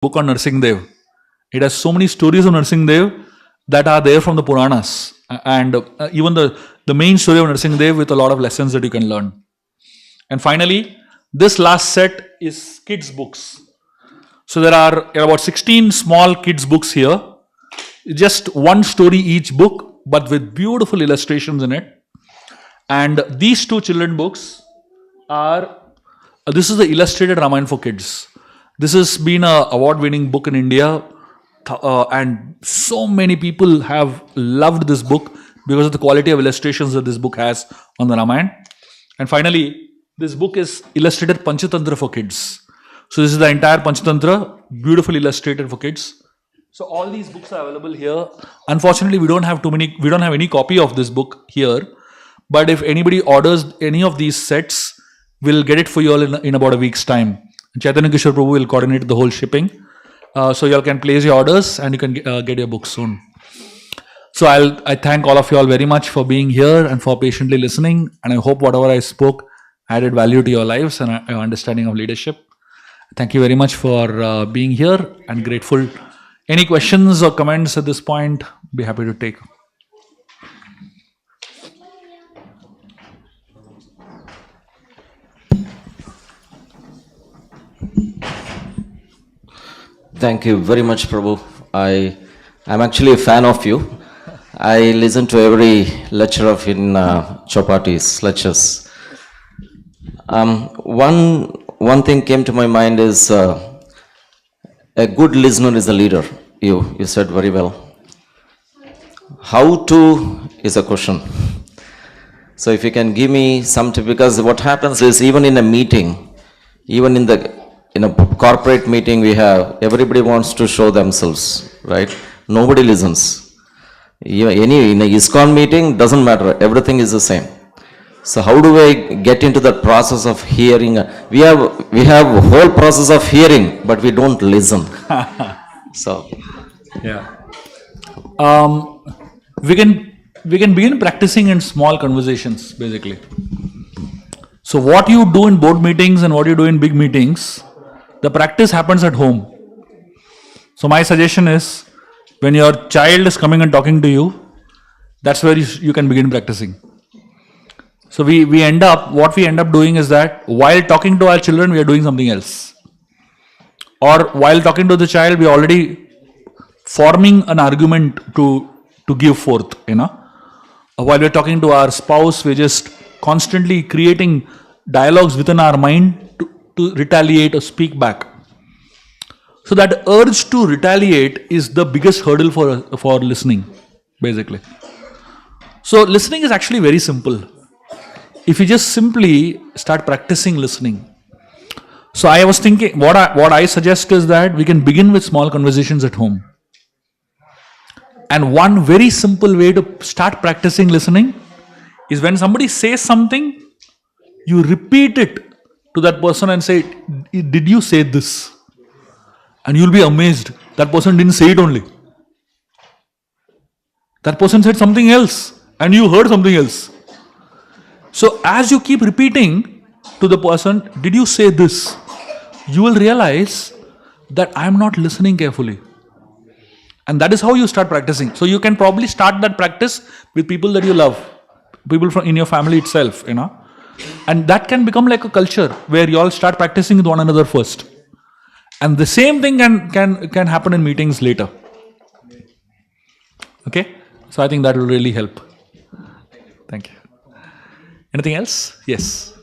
book on Narsingh Dev. It has so many stories of Narsingh Dev that are there from the Puranas, and even the main story of Narsingh Dev with a lot of lessons that you can learn. And finally, this last set is kids' books. So there are about 16 small kids' books here, just one story each book, but with beautiful illustrations in it. And these two children books are, this is the illustrated Ramayana for kids. This has been an award-winning book in India, and so many people have loved this book because of the quality of illustrations that this book has on the Ramayana. And finally, this book is illustrated Panchatantra for kids. So this is the entire Panchatantra, beautifully illustrated for kids. So all these books are available here. Unfortunately, we don't have any copy of this book here. But if anybody orders any of these sets, we'll get it for you all in about a week's time. Chaitanya Kishore Prabhu will coordinate the whole shipping. So you all can place your orders and you can get your books soon. So I thank all of you all very much for being here and for patiently listening. And I hope whatever I spoke added value to your lives and your understanding of leadership. Thank you very much for being here and grateful. Any questions or comments at this point? Be happy to take. Thank you very much, Prabhu. I'm actually a fan of you. I listen to every lecture of in Chopati's lectures. One thing came to my mind is a good listener is a leader. You said very well. How to is a question. So if you can give me some tip, because what happens is even in a meeting, even in a corporate meeting we have, everybody wants to show themselves, right? Nobody listens. In a ISKCON meeting, doesn't matter, everything is the same. So how do I get into that process of hearing? We have a whole process of hearing, but we don't listen. So yeah, we can begin practicing in small conversations, basically. So what you do in board meetings and what you do in big meetings, the practice happens at home. So my suggestion is, when your child is coming and talking to you, that's where you can begin practicing. So what we end up doing is that while talking to our children, we are doing something else. Or while talking to the child, we are already forming an argument to give forth, While we are talking to our spouse, we're just constantly creating dialogues within our mind to retaliate or speak back. So that urge to retaliate is the biggest hurdle for listening, basically. So listening is actually very simple. If you just simply start practicing listening. So I was thinking, what I suggest is that we can begin with small conversations at home. And one very simple way to start practicing listening is when somebody says something, you repeat it to that person and say, did you say this? And you'll be amazed. That person didn't say it only. That person said something else and you heard something else. So as you keep repeating to the person, did you say this? You will realize that I am not listening carefully. And that is how you start practicing. So you can probably start that practice with people that you love, people in your family itself, And that can become like a culture where you all start practicing with one another first. And the same thing can happen in meetings later. Okay? So I think that will really help. Thank you. Anything else? Yes.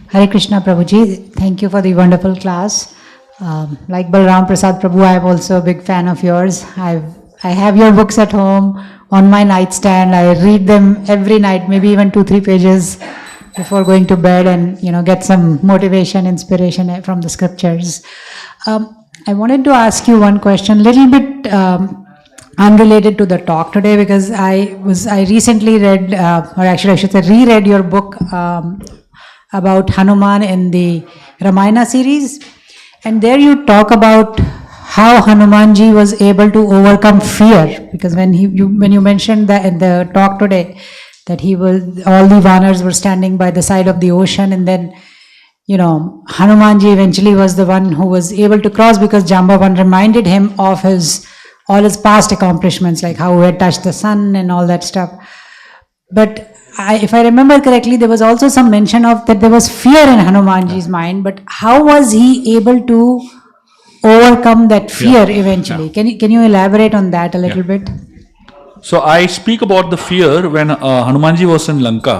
Hare Krishna Prabhuji, thank you for the wonderful class. Like Balram Prasad Prabhu, I am also a big fan of yours. I have your books at home on my nightstand. I read them every night, maybe even 2-3 pages before going to bed, and get some motivation, inspiration from the scriptures. I wanted to ask you one question, little bit unrelated to the talk today, because I recently read, or actually I should say reread your book about Hanuman in the Ramayana series, and there you talk about how Hanumanji was able to overcome fear. Because when you mentioned that in the talk today, that all the Vanars were standing by the side of the ocean, and then Hanumanji eventually was the one who was able to cross, because Jambavan reminded him of all his past accomplishments, like how he had touched the sun and all that stuff. But if I remember correctly, there was also some mention of that there was fear in Hanumanji's mind, but how was he able to overcome that fear eventually? Can you elaborate on that a little bit? So I speak about the fear when Hanumanji was in Lanka,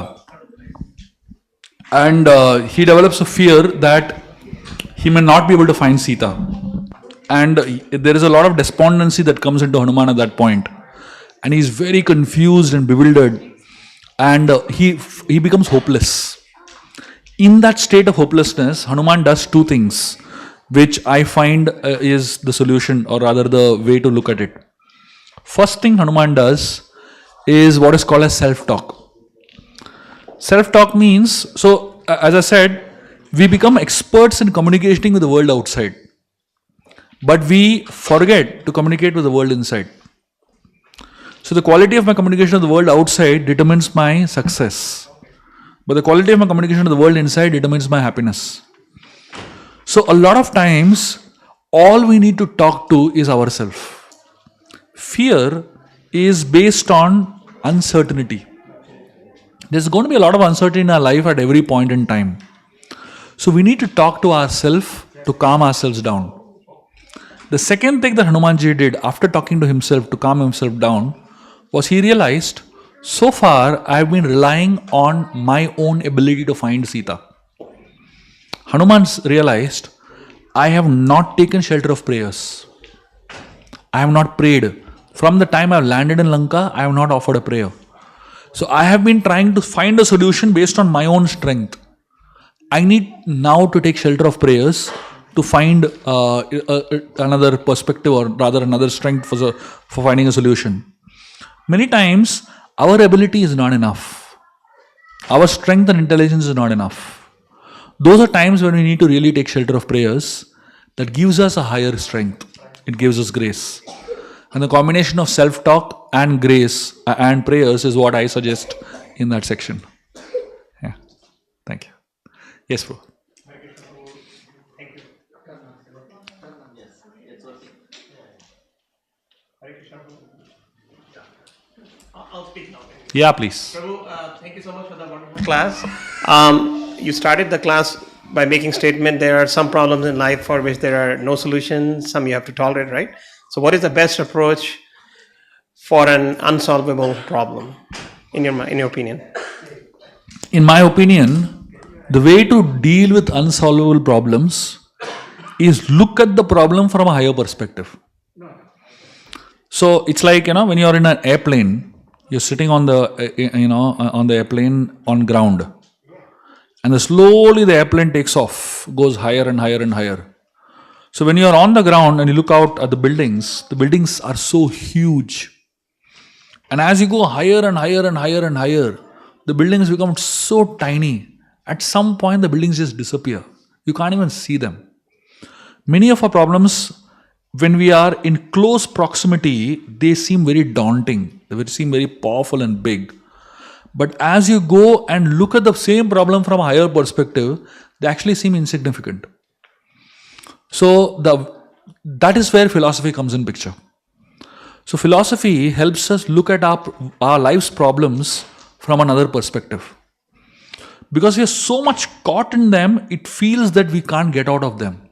and he develops a fear that he may not be able to find Sita, and there is a lot of despondency that comes into Hanuman at that point, and he's very confused and bewildered, and he becomes hopeless. In that state of hopelessness, Hanuman does two things, which I find is the solution, or rather the way to look at it. First thing Hanuman does is what is called as self-talk. Self-talk means, so as I said, we become experts in communicating with the world outside, but we forget to communicate with the world inside. So the quality of my communication with the world outside determines my success, but the quality of my communication with the world inside determines my happiness. So a lot of times, all we need to talk to is ourselves. Fear is based on uncertainty. There's going to be a lot of uncertainty in our life at every point in time. So we need to talk to ourselves to calm ourselves down. The second thing that Hanumanji did after talking to himself to calm himself down was he realized, so far I've been relying on my own ability to find Sita. Hanuman realized, I have not taken shelter of prayers. I have not prayed. From the time I've landed in Lanka, I have not offered a prayer. So I have been trying to find a solution based on my own strength. I need now to take shelter of prayers to find another perspective, or rather another strength for finding a solution. Many times, our ability is not enough. Our strength and intelligence is not enough. Those are times when we need to really take shelter of prayers. That gives us a higher strength. It gives us grace. And the combination of self-talk and grace and prayers is what I suggest in that section. Yeah. Thank you. Yes, bro. I'll speak now. Yeah, please. Prabhu, thank you so much for the wonderful class. You started the class by making statement there are some problems in life for which there are no solutions, some you have to tolerate, right? So what is the best approach for an unsolvable problem, in your opinion? In my opinion, the way to deal with unsolvable problems is look at the problem from a higher perspective. So it's like, when you're in an airplane, you're sitting on the airplane on ground, and slowly the airplane takes off, goes higher and higher and higher. So when you're on the ground and you look out at the buildings are so huge. And as you go higher and higher and higher and higher, the buildings become so tiny. At some point, the buildings just disappear. You can't even see them. Many of our problems, when we are in close proximity, they seem very daunting. They seem very powerful and big. But as you go and look at the same problem from a higher perspective, they actually seem insignificant. So that is where philosophy comes in picture. So philosophy helps us look at our life's problems from another perspective. Because we are so much caught in them, it feels that we can't get out of them.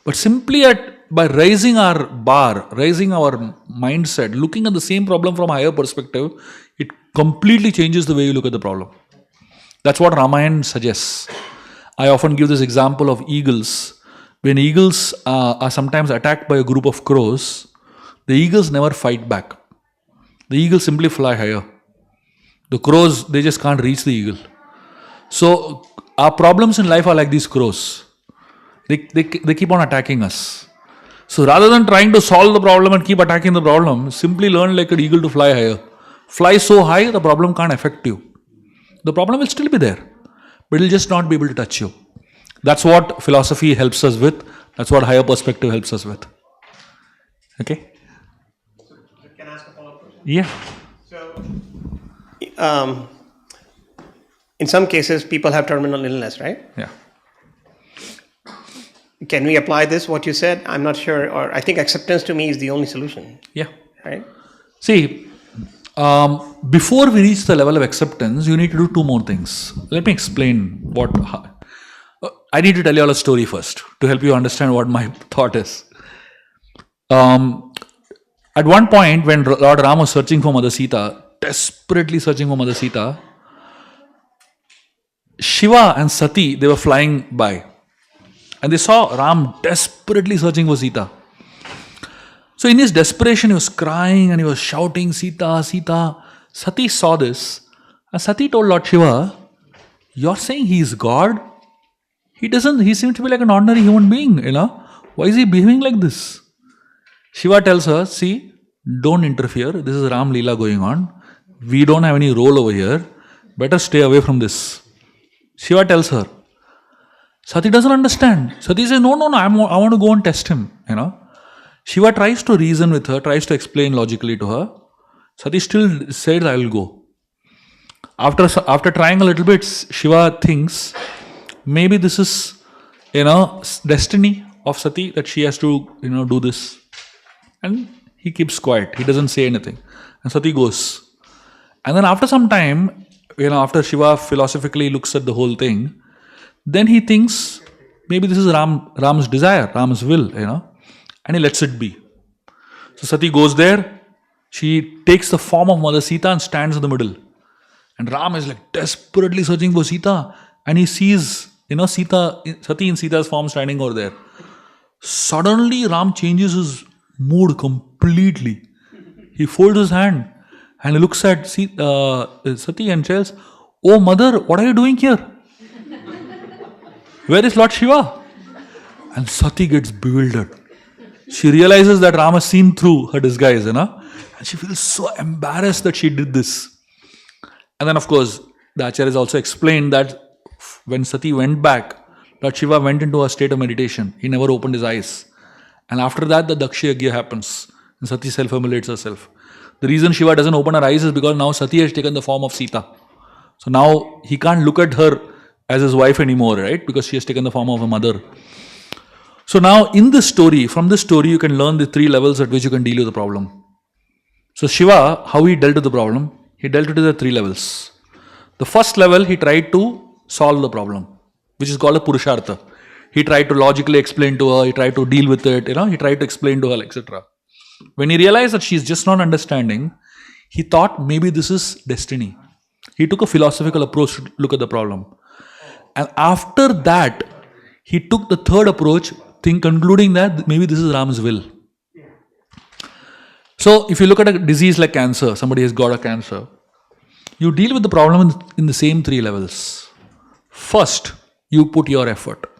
But simply by raising our bar, raising our mindset, looking at the same problem from a higher perspective, it completely changes the way you look at the problem. That's what Ramayana suggests. I often give this example of eagles. When eagles are sometimes attacked by a group of crows, the eagles never fight back. The eagles simply fly higher. The crows, they just can't reach the eagle. So our problems in life are like these crows. They keep on attacking us. So rather than trying to solve the problem and keep attacking the problem, simply learn like an eagle to fly higher. Fly so high, the problem can't affect you. The problem will still be there, but it will just not be able to touch you. That's what philosophy helps us with. That's what higher perspective helps us with. Okay? Can I ask a follow-up question? Yeah. Um, in some cases, people have terminal illness, right? Yeah. Can we apply this, what you said? I'm not sure, or I think acceptance to me is the only solution, Yeah. right? See, before we reach the level of acceptance, you need to do two more things. Let me explain what. I need to tell you all a story first to help you understand what my thought is. At one point, when Lord Ram was searching for Mother Sita, desperately searching for Mother Sita, Shiva and Sati, they were flying by. And they saw Ram desperately searching for Sita. So in his desperation, he was crying and he was shouting, Sita, Sita. Sati saw this. And Sati told Lord Shiva, you're saying he is God? He seems to be like an ordinary human being, Why is he behaving like this? Shiva tells her, see, don't interfere. This is Ram Leela going on. We don't have any role over here. Better stay away from this. Shiva tells her. Sati doesn't understand. Sati says, no, I want to go and test him, Shiva tries to reason with her, tries to explain logically to her. Sati still says, I will go. After trying a little bit, Shiva thinks, maybe this is, destiny of Sati that she has to, do this. And he keeps quiet. He doesn't say anything. And Sati goes. And then after some time, after Shiva philosophically looks at the whole thing, then he thinks, maybe this is Ram's desire, Ram's will, and he lets it be. So Sati goes there. She takes the form of Mother Sita and stands in the middle. And Ram is like desperately searching for Sita. And he sees, Sati in Sita's form standing over there. Suddenly, Ram changes his mood completely. He folds his hand and he looks at Sati and tells, oh mother, what are you doing here? Where is Lord Shiva? And Sati gets bewildered. She realizes that Ram has seen through her disguise, and she feels so embarrassed that she did this. And then, of course, the Acharyas also explained that when Sati went back, Lord Shiva went into a state of meditation. He never opened his eyes. And after that, the Daksha Yagya happens. And Sati self-immolates herself. The reason Shiva doesn't open her eyes is because now Sati has taken the form of Sita. So now he can't look at her as his wife anymore, right? Because she has taken the form of a mother. So now in this story, from this story, you can learn the three levels at which you can deal with the problem. So Shiva, how he dealt with the problem? He dealt with it at three levels. The first level, he tried to solve the problem, which is called a Purushartha. He tried to logically explain to her, he tried to deal with it, he tried to explain to her, etc. When he realized that she's just not understanding, he thought maybe this is destiny. He took a philosophical approach to look at the problem. And after that, he took the third approach, concluding that maybe this is Ram's will. So, if you look at a disease like cancer, somebody has got a cancer, you deal with the problem in the same three levels. First, you put your effort.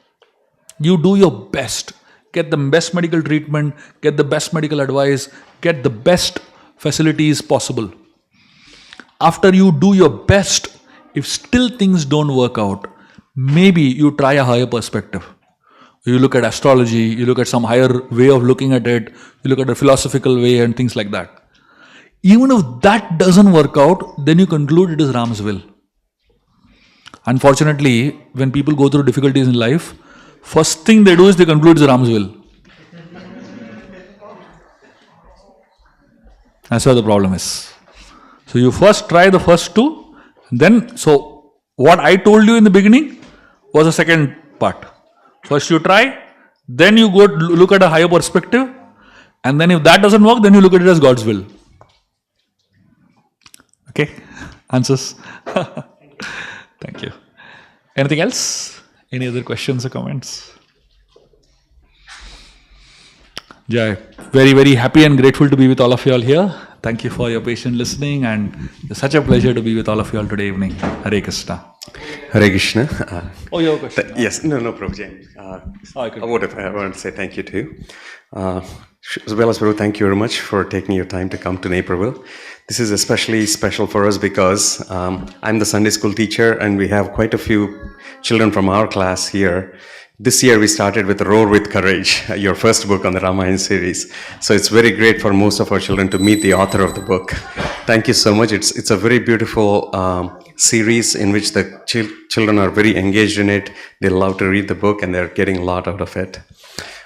You do your best. Get the best medical treatment, get the best medical advice, get the best facilities possible. After you do your best, if still things don't work out, maybe you try a higher perspective. You look at astrology, you look at some higher way of looking at it, you look at a philosophical way and things like that. Even if that doesn't work out, then you conclude it is Ram's will. Unfortunately, when people go through difficulties in life, first thing they do is they conclude it's Ram's will. That's where the problem is. So you first try the first two, then, so what I told you in the beginning was the second part. First you try, then you go look at a higher perspective, and then if that doesn't work, then you look at it as God's will. Okay? Answers? Thank you. Anything else? Any other questions or comments? Jai. Very, very happy and grateful to be with all of you all here. Thank you for your patient listening, and it's such a pleasure to be with all of you all today evening. Hare Krishna. Hare Krishna. You have a question? Yes, no, Prabhuji. I want to say thank you too. Shubha Vilasa Prabhu, thank you very much for taking your time to come to Naperville. This is especially special for us because I'm the Sunday school teacher and we have quite a few children from our class here. This year we started with Roar with Courage, your first book on the Ramayana series. So it's very great for most of our children to meet the author of the book. Thank you so much. It's a very beautiful series in which the children are very engaged in it. They love to read the book and they're getting a lot out of it.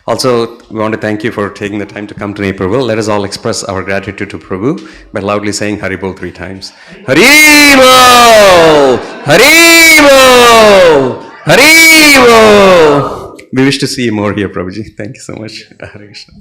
Also, we want to thank you for taking the time to come to Naperville. Let us all express our gratitude to Prabhu by loudly saying Haribol 3 times. Haribol! Haribol! Haribol! We wish to see you more here, Prabhuji. Thank you so much. Hare Krishna.